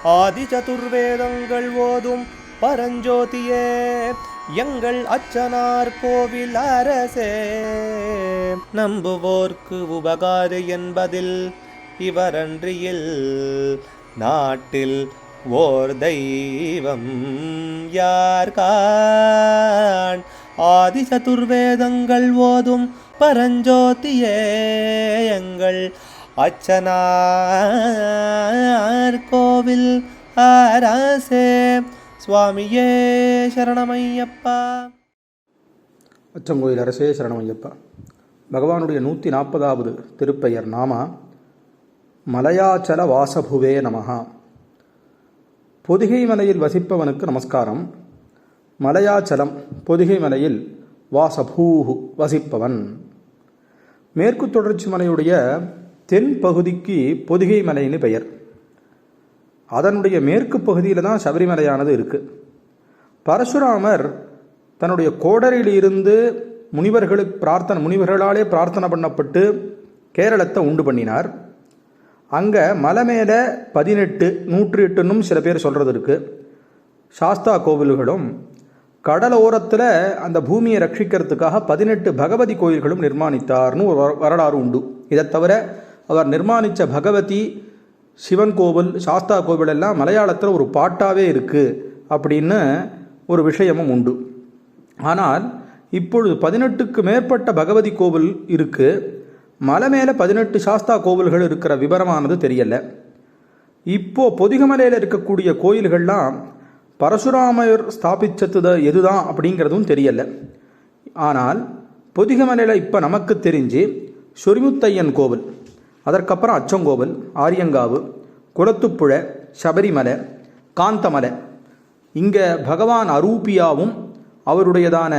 ஆதி சதுர்வேதங்கள் ஓதும் பரஞ்சோதியே எங்கள் அச்சனார் கோவில் அரசே. நம்புவோர்க்கு உபகாரி என்பதில் இவரன்றியில் நாட்டில் ஓர் தெய்வம் யார்கான். ஆதி சதுர்வேதங்கள் ஓதும் பரஞ்சோதியே எங்கள் அச்சனார் கோவில் அரசே. சுவாமியே சரணமையப்பா. அச்சங்கோயில் அரசே சரணமையப்பா. பகவானுடைய 140வது திருப்பெயர் நாமா மலையாச்சல வாசபுவே நமஹா. பொதிகை மலையில் வசிப்பவனுக்கு நமஸ்காரம். மலையாச்சலம் பொதிகை மலையில் வாசபூஹு வசிப்பவன். மேற்கு தொடர்ச்சி மலையுடைய தென் பகுதிக்கு பொதிகை மலைன்னு பெயர். அதனுடைய மேற்கு பகுதியில் தான் சபரிமலையானது இருக்குது. பரசுராமர் தன்னுடைய கோடரியிலிருந்து முனிவர்களாலே பிரார்த்தனை பண்ணப்பட்டு கேரளத்தை உண்டு பண்ணினார். அங்கே மலை மேலே 18 108ன்னும் சில பேர் சொல்கிறது இருக்குது சாஸ்தா கோவில்களும், கடலோரத்தில் அந்த பூமியை ரட்சிக்கிறதுக்காக 18 பகவதி கோயில்களும் நிர்மாணித்தார்னு ஒரு வரலாறு உண்டு. இதை தவிர அவர் நிர்மாணித்த பகவதி, சிவன் கோவில், சாஸ்தா கோவில் எல்லாம் மலையாளத்தில் ஒரு பாட்டாகவே இருக்குது அப்படின்னு ஒரு விஷயமும் உண்டு. ஆனால் இப்பொழுது 18க்கு மேற்பட்ட பகவதி கோவில் இருக்குது. மலை மேலே 18 சாஸ்தா கோவில்கள் இருக்கிற விவரமானது தெரியலை. இப்போது பொதிகமலையில் இருக்கக்கூடிய கோயில்கள்லாம் பரசுராமர் ஸ்தாபிச்சது எதுதான் அப்படிங்கிறதும் தெரியலை. ஆனால் பொதிகமலையில் இப்போ நமக்கு தெரிஞ்சு சொரிமுத்தையன் கோவில், அதற்கப்புறம் அச்சங்கோவில், ஆரியங்காவு, குளத்துப்புழை, சபரிமலை, காந்தமலை, இங்கே பகவான் அரூபியாவும் அவருடையதான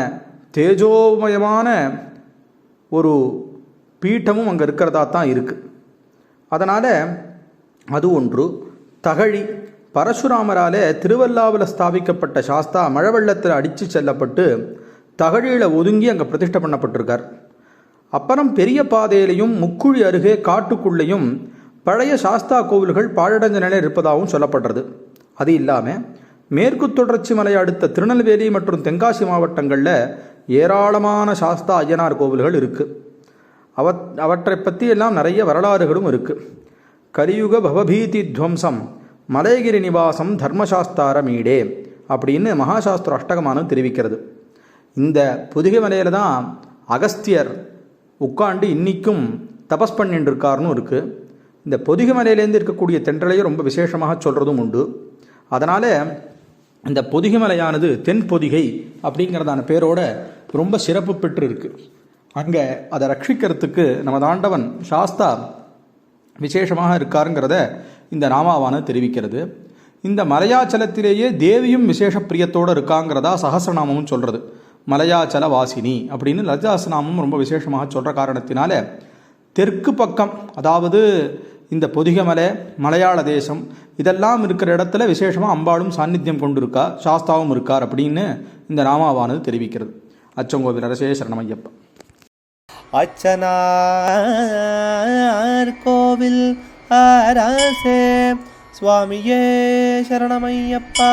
தேஜோமயமான ஒரு பீட்டமும் அங்கே இருக்கிறதா தான் இருக்குது. அதனால் அது ஒன்று. தகழி பரசுராமரால் திருவல்லாவில் ஸ்தாபிக்கப்பட்ட சாஸ்தா மழை வெள்ளத்தில் அடித்து செல்லப்பட்டு தகழியில் ஒதுங்கி அங்கே பிரதிஷ்டை பண்ணப்பட்டிருக்கார். அப்புறம் பெரிய பாதையிலையும் முக்குழி அருகே காட்டுக்குள்ளேயும் பழைய சாஸ்தா கோவில்கள் பாழடைஞ்ச நிலையில் இருப்பதாகவும் சொல்லப்படுறது. அது இல்லாமல் மேற்கு தொடர்ச்சி மலை அடுத்த திருநெல்வேலி மற்றும் தென்காசி மாவட்டங்களில் ஏராளமான சாஸ்தா ஐயனார் கோவில்கள் இருக்குது. அவற்றை பற்றி எல்லாம் நிறைய வரலாறுகளும் இருக்குது. கலியுக பவபீதி துவம்சம் மலைகிரி நிவாசம் தர்மசாஸ்தார மீடே அப்படின்னு மகாசாஸ்திர அஷ்டகமானது தெரிவிக்கிறது. இந்த பொதிகை மலையில் தான் அகஸ்தியர் உட்காண்டு இன்னிக்கும் தபஸ் பண்ணிட்டு இருக்காருன்னு இருக்குது. இந்த பொதிகை மலையிலேருந்து இருக்கக்கூடிய தென்றலையை ரொம்ப விசேஷமாக சொல்கிறதும் உண்டு. அதனால் இந்த பொதிகை மலையானது தென் பொதிகை அப்படிங்கிறதான பேரோட ரொம்ப சிறப்பு பெற்று இருக்குது. அங்கே அதை ரட்சிக்கிறதுக்கு நம்ம தாண்டவன் சாஸ்தா விசேஷமாக இருக்காருங்கிறத இந்த நாமாவானது தெரிவிக்கிறது. இந்த மலையாச்சலத்திலேயே தேவியும் விசேஷ பிரியத்தோடு இருக்காங்கிறதா சகசிரநாமமும் சொல்கிறது. மலையாச்சல வாசினி அப்படின்னு லலிதாசநாமம் ரொம்ப விசேஷமாக சொல்கிற காரணத்தினால தெற்கு பக்கம், அதாவது இந்த பொதிகமலை, மலையாள தேசம் இதெல்லாம் இருக்கிற இடத்துல விசேஷமாக அம்பாளும் சாநித்தியம் கொண்டு இருக்கா, சாஸ்தாவும் இருக்கார் அப்படின்னு இந்த நாமாவானது தெரிவிக்கிறது. அச்சங்கோவில் அரசே சரணமையப்பா. அச்சனார் கோவில் அரசே. சுவாமியே சரணமையப்பா.